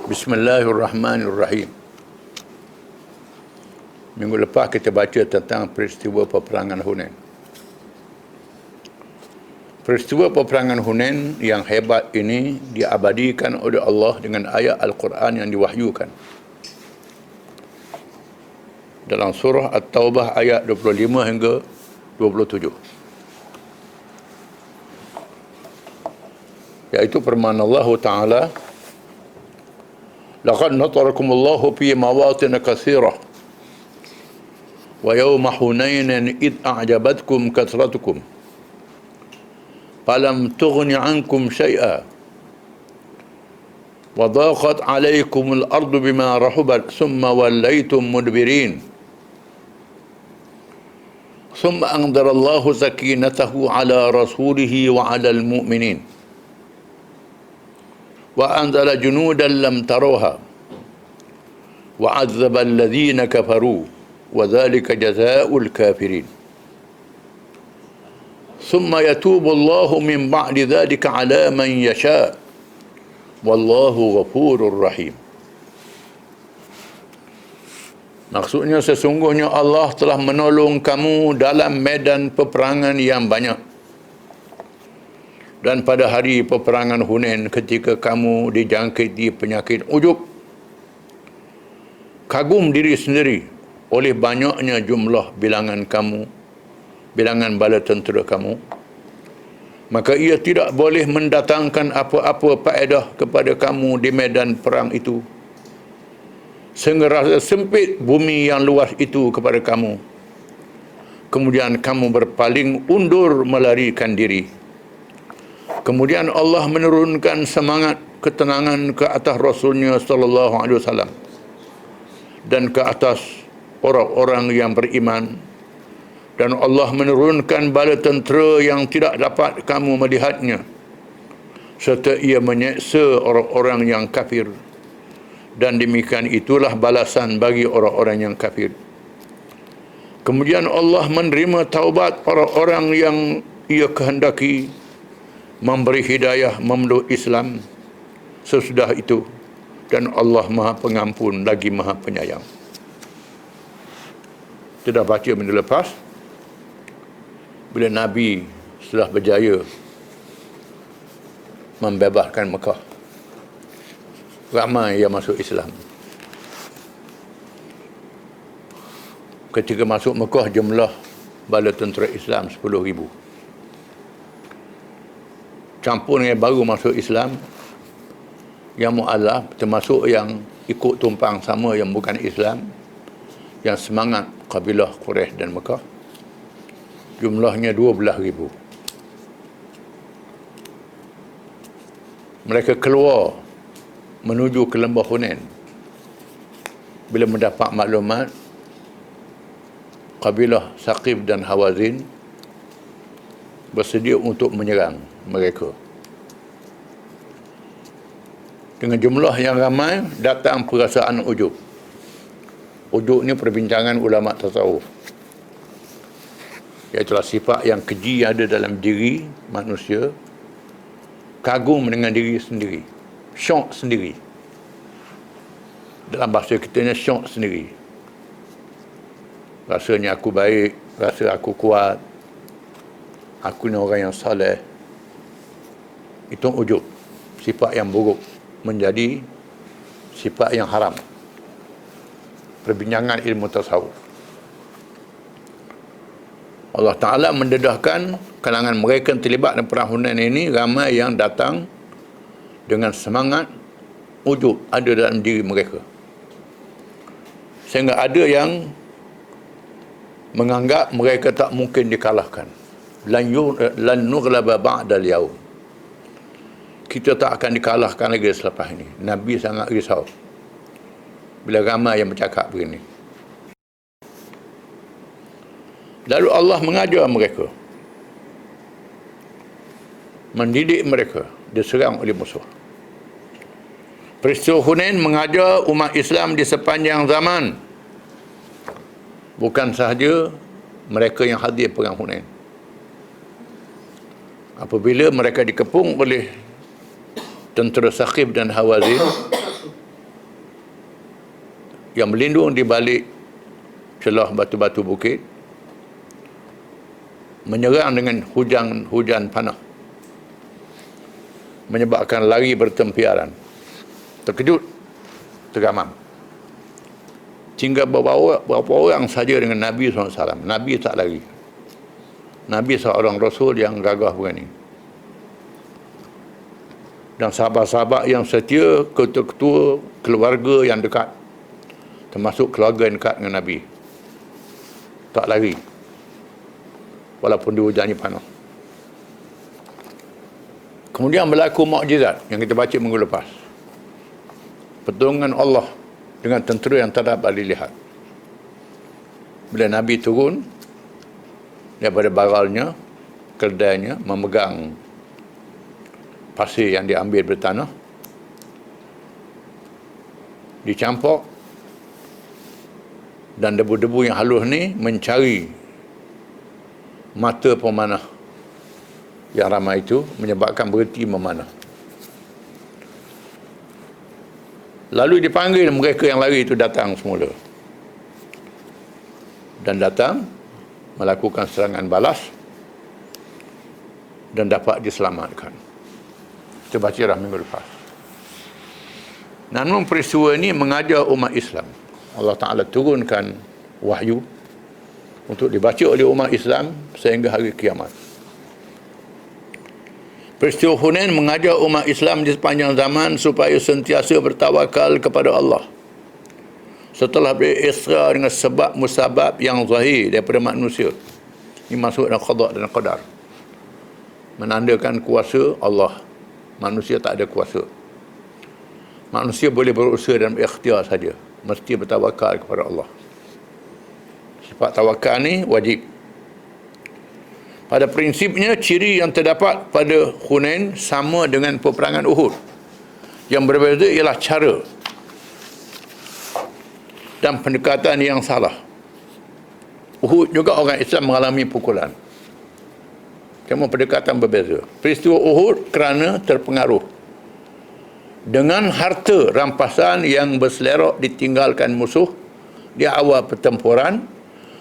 Bismillahirrahmanirrahim. Minggu lepas kita baca tentang peristiwa peperangan Hunain. Peristiwa peperangan Hunain yang hebat ini diabadikan oleh Allah dengan ayat Al-Quran yang diwahyukan. Dalam surah At-Taubah ayat 25 hingga 27. Iaitu firman Allah Ta'ala, laqad natarakumullahu fi mawatin katsirah wa yawma hunainin id a'jabatkum kathratukum falam tughni ankum syai'a wa dhaqat 'alaykumul ardu bima rahubat thumma wallaytum mudbirin thumma anzarallahu sakinatahu 'ala rasulihi wa 'alal mu'minin wa anzala junudan lam taruha wa 'azzaba alladhina kafaru wa dhalika jazaa'ul kafirin thumma yatubu Allahu min ba'di dhalika 'ala man yasha' wallahu ghafurur rahim. Maksudnya sesungguhnya Allah telah menolong kamu dalam medan peperangan yang banyak. Dan pada hari peperangan Hunain ketika kamu dijangkiti penyakit ujub, kagum diri sendiri oleh banyaknya jumlah bilangan bala tentera kamu, maka ia tidak boleh mendatangkan apa-apa faedah kepada kamu di medan perang itu, sehingga rasa sempit bumi yang luas itu kepada kamu. Kemudian kamu berpaling undur melarikan diri. Kemudian Allah menurunkan semangat ketenangan ke atas Rasulnya sallallahu alaihi wasallam dan ke atas orang-orang yang beriman, dan Allah menurunkan bala tentera yang tidak dapat kamu melihatnya, serta ia menyeksa orang-orang yang kafir, dan demikian itulah balasan bagi orang-orang yang kafir. Kemudian Allah menerima taubat orang-orang yang ia kehendaki, memberi hidayah memeluk Islam sesudah itu, dan Allah Maha Pengampun lagi Maha Penyayang. Kita dah baca minggu lepas bila Nabi setelah berjaya membebaskan Mekah, ramai yang masuk Islam. Ketika masuk Mekah, jumlah bala tentera Islam 10,000. Campur dengan baru masuk Islam yang mu'alaf, termasuk yang ikut tumpang sama yang bukan Islam, yang semangat kabilah Quraisy dan Mekah, jumlahnya 12,000. Mereka keluar menuju ke lembah Hunain bila mendapat maklumat kabilah Saqif dan Hawazin bersedia untuk menyerang mereka. Dengan jumlah yang ramai, datang perasaan ujub. Ujub ni perbincangan ulama tasawuf, iaitulah sifat yang keji yang ada dalam diri manusia, kagum dengan diri sendiri, syok sendiri. Dalam bahasa kita ni syok sendiri. Rasanya aku baik, rasa aku kuat, aku ni orang yang saleh. Itu ujub, sifat yang buruk menjadi sifat yang haram. Perbincangan ilmu tasawuf. Allah Ta'ala mendedahkan kalangan mereka yang terlibat dalam perang Hunain ini, ramai yang datang dengan semangat ujub ada dalam diri mereka, sehingga ada yang menganggap mereka tak mungkin dikalahkan. Lan nughlaba ba'dal yaum, kita tak akan dikalahkan lagi selepas ini. Nabi sangat risau bila ramai yang bercakap begini. Lalu Allah mengajar mereka, mendidik mereka, diserang oleh musuh. Peristiwa Hunain mengajar umat Islam di sepanjang zaman, bukan sahaja mereka yang hadir perang Hunain. Apabila mereka dikepung oleh tentera Saqif dan Hawazin, yang berlindung di balik celah batu-batu bukit, menyerang dengan hujan panas, menyebabkan lari bertempiaran, terkejut, tergamam. Hingga beberapa orang saja dengan Nabi SAW. Nabi tak lari. Nabi seorang Rasul yang gagah berani. Dan sahabat-sahabat yang setia, ketua-ketua keluarga yang dekat, termasuk keluarga yang dekat dengan Nabi, tak lari walaupun dihujani panas. Kemudian berlaku mukjizat yang kita baca minggu lepas. Pertolongan Allah dengan tentera yang tak dapat dilihat. Bila Nabi turun daripada baralnya, keledainya, memegang pasir yang diambil dari tanah, dicampur, dan debu-debu yang halus ni mencari mata pemanah yang ramai itu, menyebabkan berhenti memanah. Lalu dipanggil mereka yang lari itu datang semula, dan datang melakukan serangan balas dan dapat diselamatkan. Kita baca dah minggu lepas. Namun peristiwa ini mengajar umat Islam. Allah Ta'ala turunkan wahyu untuk dibaca oleh umat Islam sehingga hari kiamat. Peristiwa Hunain mengajar umat Islam di sepanjang zaman supaya sentiasa bertawakal kepada Allah. Setelah berisra dengan sebab musabab yang zahir daripada manusia. Ini masuk dalam qada dan qadar. Menandakan kuasa Allah. Manusia tak ada kuasa. Manusia boleh berusaha dan berikhtiar saja. Mesti bertawakal kepada Allah. Sifat tawakal ni wajib. Pada prinsipnya, ciri yang terdapat pada Hunain sama dengan peperangan Uhud. Yang berbeza ialah cara dan pendekatan yang salah. Uhud juga orang Islam mengalami pukulan. Cuma pendekatan berbeza. Peristiwa Uhud kerana terpengaruh dengan harta rampasan yang berselerok ditinggalkan musuh di awal pertempuran,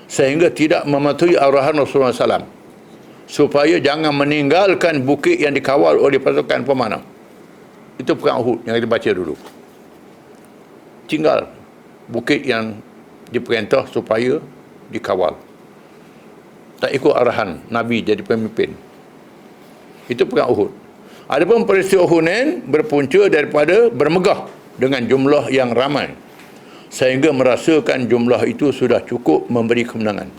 sehingga tidak mematuhi arahan Rasulullah SAW supaya jangan meninggalkan bukit yang dikawal oleh pasukan pemanah. Itu perang Uhud yang kita baca dulu. Tinggal bukit yang diperintah supaya dikawal. Tak ikut arahan Nabi jadi pemimpin. Itu perang Uhud. Adapun peristiwa Hunain berpunca daripada bermegah dengan jumlah yang ramai, sehingga merasakan jumlah itu sudah cukup memberi kemenangan.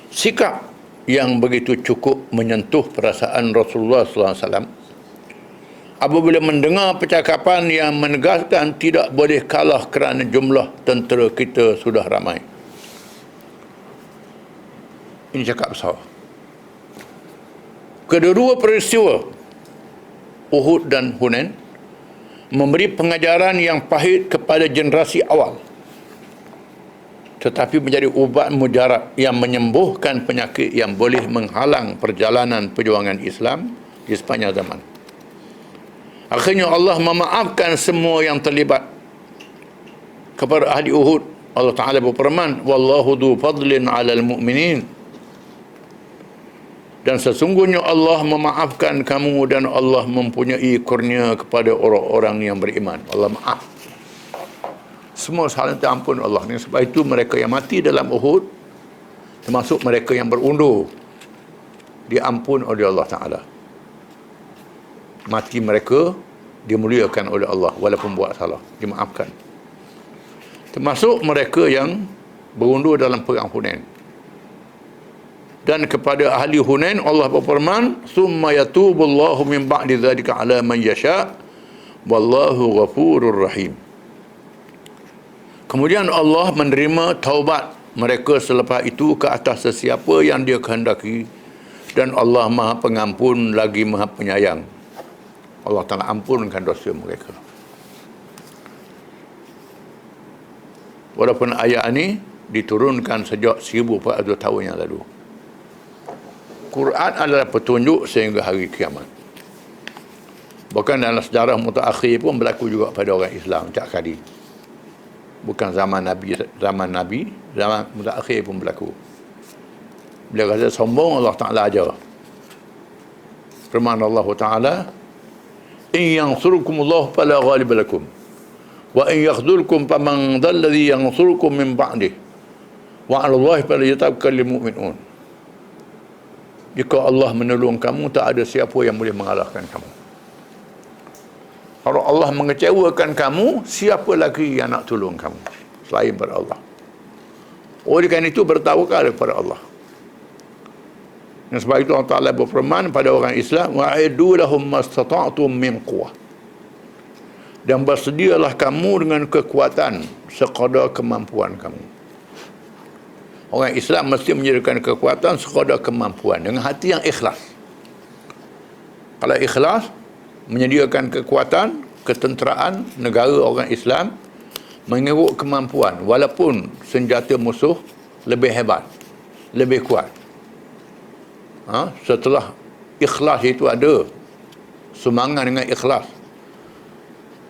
Sikap yang begitu cukup menyentuh perasaan Rasulullah SAW apabila mendengar percakapan yang menegaskan tidak boleh kalah kerana jumlah tentera kita sudah ramai. Ini cakap besar. Kedua-dua peristiwa Uhud dan Hunain memberi pengajaran yang pahit kepada generasi awal, tetapi menjadi ubat mujarab yang menyembuhkan penyakit yang boleh menghalang perjalanan perjuangan Islam di sepanjang zaman. Akhirnya Allah memaafkan semua yang terlibat. Kepada ahli Uhud, Allah Ta'ala berfirman, "Wallahu dhu fadlin 'alal mu'minin." Dan sesungguhnya Allah memaafkan kamu dan Allah mempunyai kurnia kepada orang-orang yang beriman. Allah maaf. Semua salah ampun Allah. Sebab itu mereka yang mati dalam Uhud, termasuk mereka yang berundur, diampun oleh Allah Ta'ala. Mati mereka dimuliakan oleh Allah walaupun buat salah, dimaafkan. Termasuk mereka yang berundur dalam perang Hunain. Dan kepada ahli Hunain Allah berfirman, "Tsumma yatubullahu min ba'di dzalika 'ala man yasha' wallahu ghafurur rahim." Kemudian Allah menerima taubat mereka selepas itu ke atas sesiapa yang Dia kehendaki, dan Allah Maha Pengampun lagi Maha Penyayang. Allah Ta'ala ampunkan dosa mereka. Walaupun ayat ini diturunkan sejak 1400 tahun yang lalu. Quran adalah petunjuk sehingga hari kiamat. Bahkan dalam sejarah mutaakhir pun berlaku juga pada orang Islam setiap kali. Bukan zaman Nabi, zaman mutakhir pun berlaku. Beliau kata sombong, Allah Ta'ala ajar. Firman Allah Ta'ala, in yansurkumullah fala ghaliba lakum wa in yakhdhulkum faman dhal ladzi yansurukum min ba'dih wa 'ala Allahi falyatawakkalul mu'minun. Jika Allah menolong kamu, tak ada siapa yang boleh mengalahkan kamu. Kalau Allah mengecewakan kamu, siapa lagi yang nak tolong kamu selain pada Allah? Oleh kerana itu bertawakal kepada Allah. Dan sebab itu Allah Ta'ala berfirman pada orang Islam, wa'iddu lahum mastata'tum min quwwah. Dan bersedialah kamu dengan kekuatan sekadar kemampuan kamu. Orang Islam mesti menyediakan kekuatan sekadar kemampuan dengan hati yang ikhlas. Kalau ikhlas, menyediakan kekuatan, ketenteraan negara orang Islam mengikut kemampuan, walaupun senjata musuh lebih hebat, lebih kuat. Setelah ikhlas itu ada, semangat dengan ikhlas,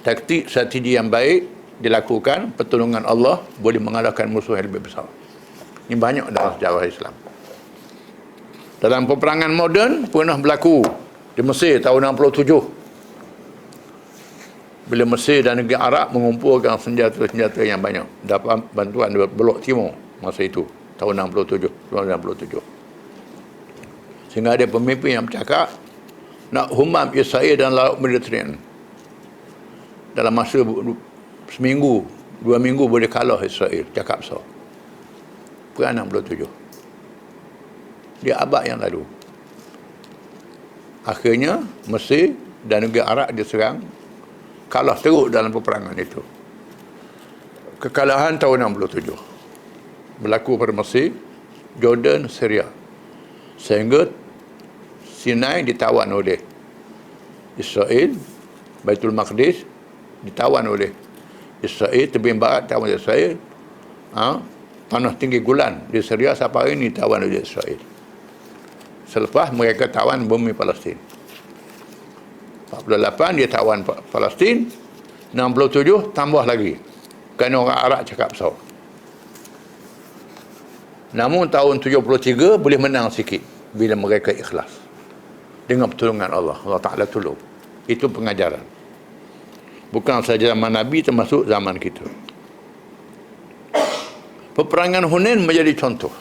taktik strategi yang baik dilakukan, pertolongan Allah boleh mengalahkan musuh yang lebih besar. Ini banyak dalam sejarah Islam. Dalam peperangan moden pernah berlaku di Mesir tahun 67. Bila Mesir dan negeri Arab mengumpulkan senjata-senjata yang banyak, dapat bantuan dari Blok Timur masa itu, tahun 67. Sehingga ada pemimpin yang bercakap nak humam Israel dan Laut Mediterranean. Dalam masa seminggu, 2 minggu boleh kalah Israel. Cakap besar. Perang 67. Dia abad yang lalu. Akhirnya Mesir dan negeri Arab diserang, kalah teruk dalam peperangan itu. Kekalahan tahun 67 berlaku pada Mesir, Jordan, Syria. Sehingga Sinai ditawan oleh Israel, Baitul Maqdis ditawan oleh Israel, tebing barat ditawan oleh Israel, tanah tinggi Golan di Syria sampai hari ini ditawan oleh Israel. Selepas mereka tawan bumi Palestin. 48 dia tawan Palestin, 67 tambah lagi kerana orang Arab cakap besar. Namun tahun 73 boleh menang sikit bila mereka ikhlas. Dengan pertolongan Allah, Allah Ta'ala tolong. Itu pengajaran. Bukan saja zaman Nabi, termasuk zaman kita. Peperangan Hunain menjadi contoh.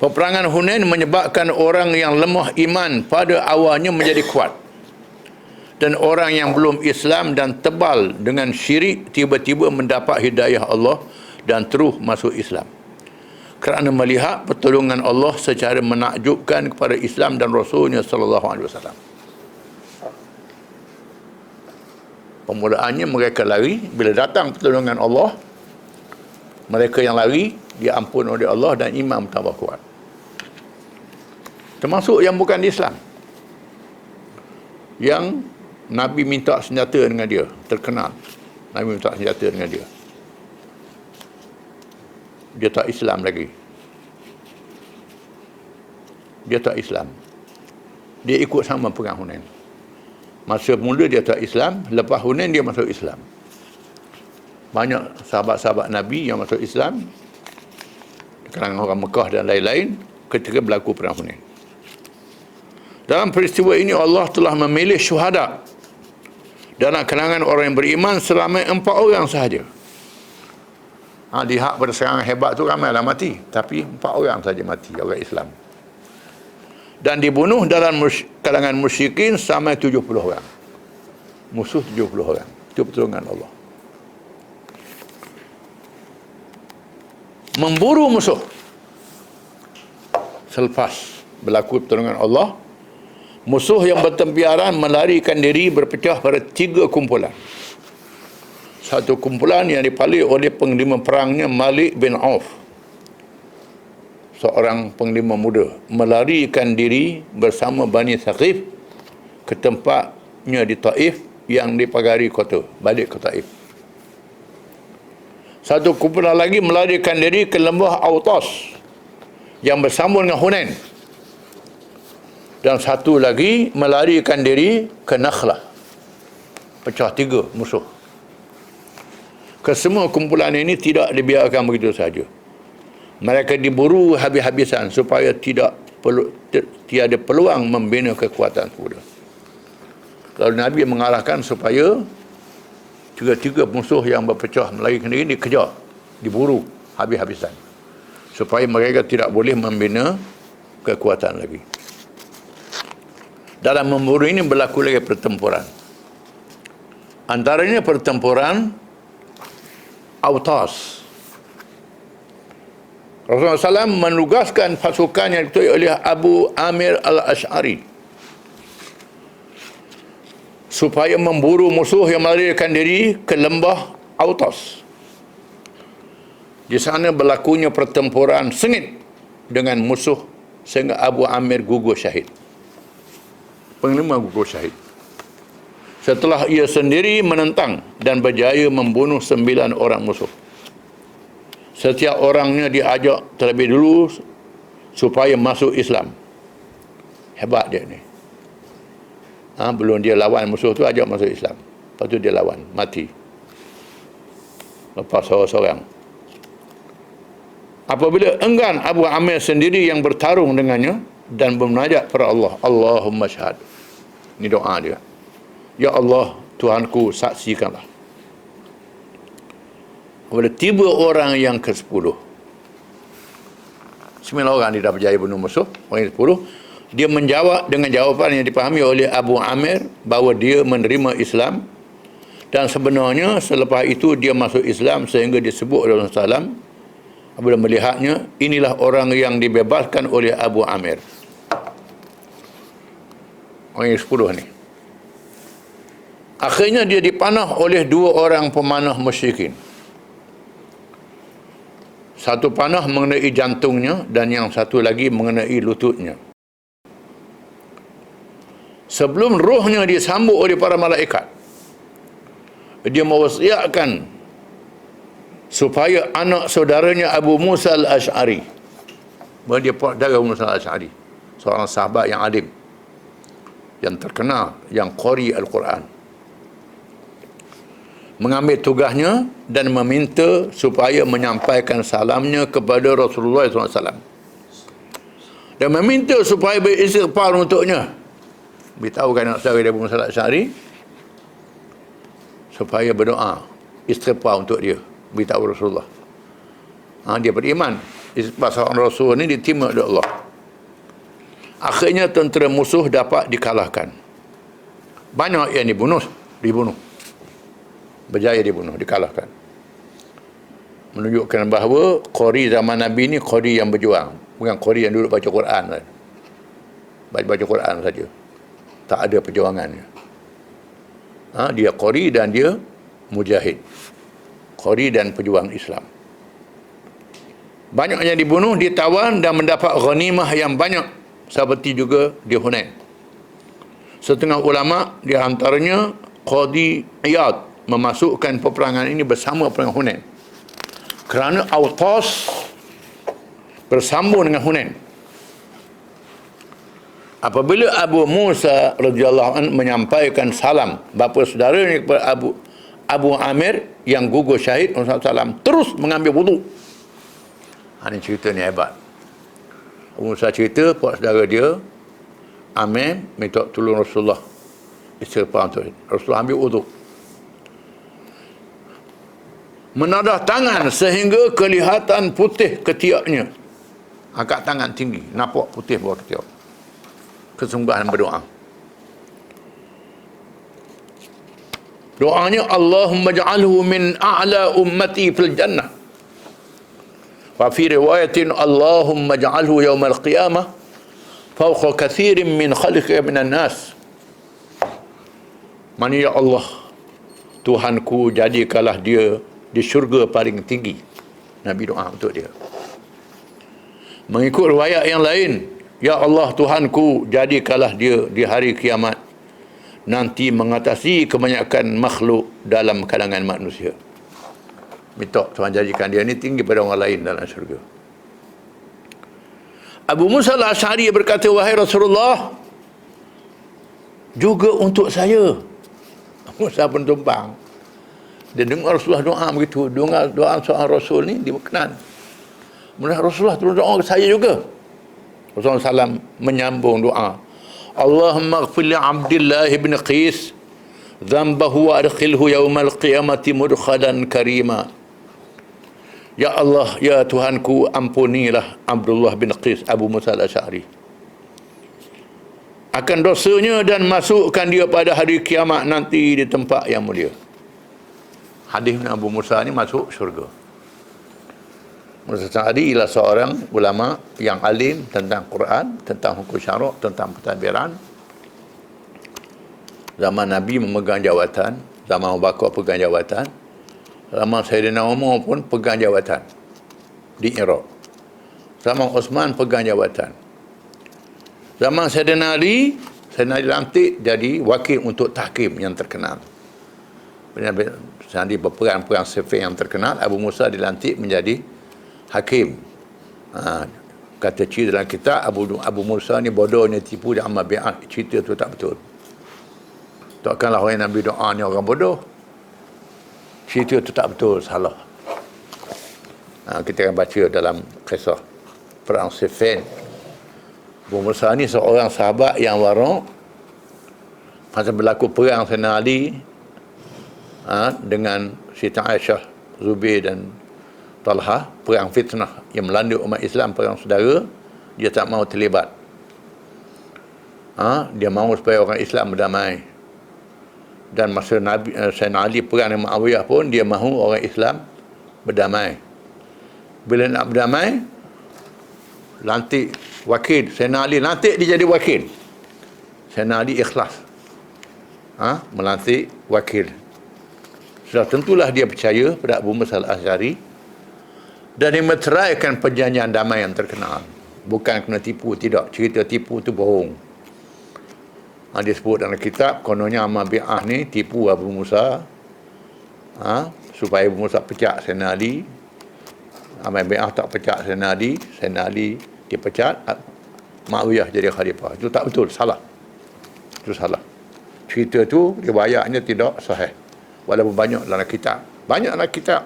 Peperangan Hunain menyebabkan orang yang lemah iman pada awalnya menjadi kuat. Dan orang yang belum Islam dan tebal dengan syirik tiba-tiba mendapat hidayah Allah dan terus masuk Islam. Kerana melihat pertolongan Allah secara menakjubkan kepada Islam dan Rasulnya sallallahu alaihi wasallam. Permulaannya mereka lari, bila datang pertolongan Allah, mereka yang lari diampun oleh Allah dan iman tambah kuat. Termasuk yang bukan Islam, yang Nabi minta senjata dengan dia, terkenal. Nabi minta senjata dengan dia. Dia tak Islam lagi. Dia tak Islam. Dia ikut sama perang Hunain. Masa mula dia tak Islam, lepas Hunain dia masuk Islam. Banyak sahabat-sahabat Nabi yang masuk Islam, kalangan orang Mekah dan lain-lain, ketika berlaku perang Hunain. Dalam peristiwa ini Allah telah memilih syuhada dalam kalangan orang yang beriman selama 4 orang sahaja. Lihat pada serangan hebat tu ramai lah mati, tapi 4 orang saja mati, orang Islam. Dan dibunuh dalam kalangan musyrikin sampai 70 orang. Musuh 70 orang. Itu pertolongan Allah. Memburu musuh. Selepas berlaku pertolongan Allah, musuh yang bertempiaran melarikan diri berpecah pada 3 kumpulan. Satu kumpulan yang dipalih oleh panglima perangnya Malik bin Auf, seorang panglima muda, melarikan diri bersama Bani Thaqif ke tempatnya di Taif yang dipagari kota, balik ke Taif. Satu kumpulan lagi melarikan diri ke lembah Autas yang bersambung dengan Hunain. Dan satu lagi melarikan diri ke Nakhlah. Pecah 3 musuh. Kesemua kumpulan ini tidak dibiarkan begitu saja. Mereka diburu habis-habisan supaya tiada peluang membina kekuatan kuda. Lalu Nabi mengarahkan supaya tiga-tiga musuh yang berpecah melarikan diri dikejar, diburu habis-habisan, supaya mereka tidak boleh membina kekuatan lagi. Dalam memburu ini berlaku lagi pertempuran. Antaranya pertempuran Autas. Rasulullah SAW menugaskan pasukan yang diketuai oleh Abu Amir al-Ash'ari supaya memburu musuh yang melarikan diri ke lembah Autas. Di sana berlakunya pertempuran sengit dengan musuh sehingga Abu Amir gugur syahid. Panglima gugur syahid. Setelah ia sendiri menentang dan berjaya membunuh 9 orang musuh. Setiap orangnya diajak terlebih dulu supaya masuk Islam. Hebat dia ni. Belum dia lawan musuh tu, ajak masuk Islam. Lepas tu dia lawan, mati. Lepas seorang-seorang. Apabila enggan Abu Amir sendiri yang bertarung dengannya dan bermunajat kepada Allah, Allahumma syahad. Ini doa dia. Ya Allah, Tuhanku, saksikanlah. Apabila tiba orang yang ke-10, 9 orang dia dah berjaya bunuh musuh, orang yang ke-10, dia menjawab dengan jawapan yang dipahami oleh Abu Amir bahawa dia menerima Islam, dan sebenarnya selepas itu dia masuk Islam sehingga disebut oleh Rasulullah SAW apabila melihatnya, inilah orang yang dibebaskan oleh Abu Amir. Orang yang 10 ni. Akhirnya dia dipanah oleh 2 orang pemanah musyrikin. Satu panah mengenai jantungnya dan yang satu lagi mengenai lututnya. Sebelum rohnya disambut oleh para malaikat, dia mewasiatkan supaya anak saudaranya Abu Musa al-Ash'ari, dia saudara Abu Musa al-Ash'ari, seorang sahabat yang alim, yang terkenal, yang qari Al-Quran, mengambil tugasnya dan meminta supaya menyampaikan salamnya kepada Rasulullah SAW dan meminta supaya beristighfar untuknya. Beritahukan anak saudara Abu Musa al-Ash'ari supaya berdoa istighfar untuk dia. Beritahu Rasulullah. Dia beriman seorang Rasul ni diterima oleh Allah. Akhirnya tentera musuh dapat dikalahkan. Banyak yang dibunuh. Berjaya dibunuh, dikalahkan. Menunjukkan bahawa qari zaman Nabi ni qari yang berjuang, bukan qari yang duduk baca Quran. Baca Quran saja, tak ada perjuangannya. Dia qari dan dia mujahid, qari dan pejuang Islam. Banyak yang dibunuh, ditawan dan mendapat ghanimah yang banyak, seperti juga di Hunain. Setengah ulama di antaranya Qadi Iyad memasukkan peperangan ini bersama perang Hunain kerana Autas bersambung dengan Hunain. Apabila Abu Musa radhiyallahu anhu menyampaikan salam bapa saudaranya kepada Abu Amir yang gugur syahid, Rasulullah SAW terus mengambil wudu. Ini cerita ni hebat. Abu Musa cerita pak saudara dia Amir minta tolong Rasulullah istighfar untuk Rasulullah ambil wudu, menadah tangan sehingga kelihatan putih ketiaknya. Angkat tangan tinggi, nampak putih bawah ketiak. Kesungguhan berdoa. Doanya, Allahumma ja'alhu min a'la ummati fil jannah. Wa fi riwayatin, Allahumma ja'alhu yawmal qiyamah fawqa kathirin min khalqika minan nas. Mana ya Allah, Tuhanku, jadikanlah dia di syurga paling tinggi. Nabi doa untuk dia. Mengikut riwayat yang lain, ya Allah Tuhanku, jadikanlah dia di hari kiamat nanti mengatasi kebanyakan makhluk dalam kalangan manusia. Minta Tuhan jadikan dia ni tinggi pada orang lain dalam syurga. Abu Musa al-Ash'ari berkata, wahai Rasulullah, juga untuk saya. Musa pun tumpang. Dia dengar Rasulullah doa begitu. Dengar doa seorang Rasul ni, dia berkenan. Kemudian Rasulullah terus doa ke saya juga. Rasulullah SAW menyambung doa. Allahumma ighfir li Abdillah bin Qis dhanbahu wa adkhilhu yawmal qiyamati mudkhalan karima. Ya Allah, ya Tuhanku, ampunilah Abdullah bin Qis Abu Musa al-Asy'ari akan dosanya dan masukkan dia pada hari kiamat nanti di tempat yang mulia. Hadis Abu Musa ni masuk syurga. Musa al-Asy'ari ialah seorang ulama yang alim tentang Quran, tentang hukum syarak, tentang pentadbiran. Zaman Nabi memegang jawatan, zaman Abu Bakar pegang jawatan, zaman Sayyidina Umar pun pegang jawatan di Iraq. Zaman Osman pegang jawatan. Zaman Sayyidina Ali lantik jadi wakil untuk tahkim yang terkenal. Sayyidina Ali berperang Siffin yang terkenal, Abu Musa dilantik menjadi hakim. Kata cerita dalam kitab, Abu Musa ni bodohnya tipu dia amal bi'ah. Cerita tu tak betul. Takkanlah orang Nabi doa ni orang bodoh. Cerita itu tak betul, salah. Kita akan baca dalam kisah perang Siffin. Abu Musa ni seorang sahabat yang wara'. Masa berlaku perang Sayyidina Ali dengan Siti Aisyah, Zubair dan Talha, perang fitnah yang melanda umat Islam, perang saudara, dia tak mahu terlibat. Dia mahu supaya orang Islam berdamai. Dan masa Sayyidina Ali perang dengan Muawiyah pun, dia mahu orang Islam berdamai. Bila nak berdamai, lantik wakil. Sayyidina Ali lantik dia jadi wakil. Sayyidina Ali ikhlas melantik wakil. Sudah tentulah dia percaya pada Abu Musa al-Asy'ari dan dia meteraikan perjanjian damai yang terkenal. Bukan kena tipu, tidak. Cerita tipu tu bohong. Dia sebut dalam kitab, kononnya amal bi'ah ni tipu Abu Musa supaya Abu Musa pecat Sayyidina Ali. Amal bi'ah tak pecat Sayyidina Ali dipecat, Muawiyah jadi khalifah. Itu tak betul, salah. Itu salah. Cerita tu riwayatnya tidak sahih. Walaupun banyak dalam kitab. Banyak dalam kitab.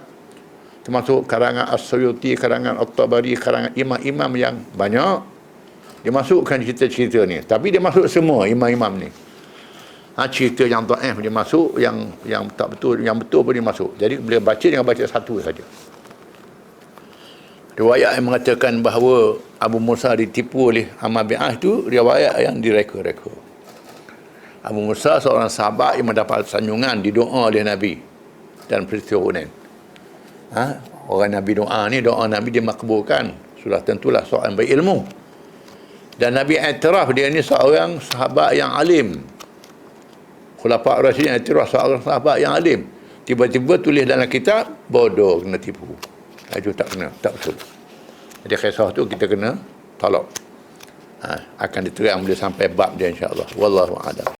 Termasuk karangan As-Suyuti, karangan At-Tabari, karangan imam-imam yang banyak. Dia masukkan cerita-cerita ni. Tapi dia masuk semua imam-imam ni. Cerita yang dhaif dia masuk, yang tak betul, yang betul pun dia masuk. Jadi bila baca, jangan baca satu saja. Riwayat yang mengatakan bahawa Abu Musa ditipu oleh amal bi'ah itu riwayat yang direka-reka. Abu Musa seorang sahabat yang mendapat sanjungan didoa oleh Nabi dan peristiwa Hunain. Orang Nabi doa ni, doa Nabi dia makbulkan. Sudah tentulah seorang berilmu. Dan Nabi iktiraf dia ni seorang sahabat yang alim. Khulafa' Rasyidin iktiraf seorang sahabat yang alim. Tiba-tiba tulis dalam kitab, bodoh, kena tipu. Itu tak kena, tak betul. Jadi kisah tu kita kena tolak. Akan diterang bila sampai bab dia, insya-Allah. Wallahu a'lam.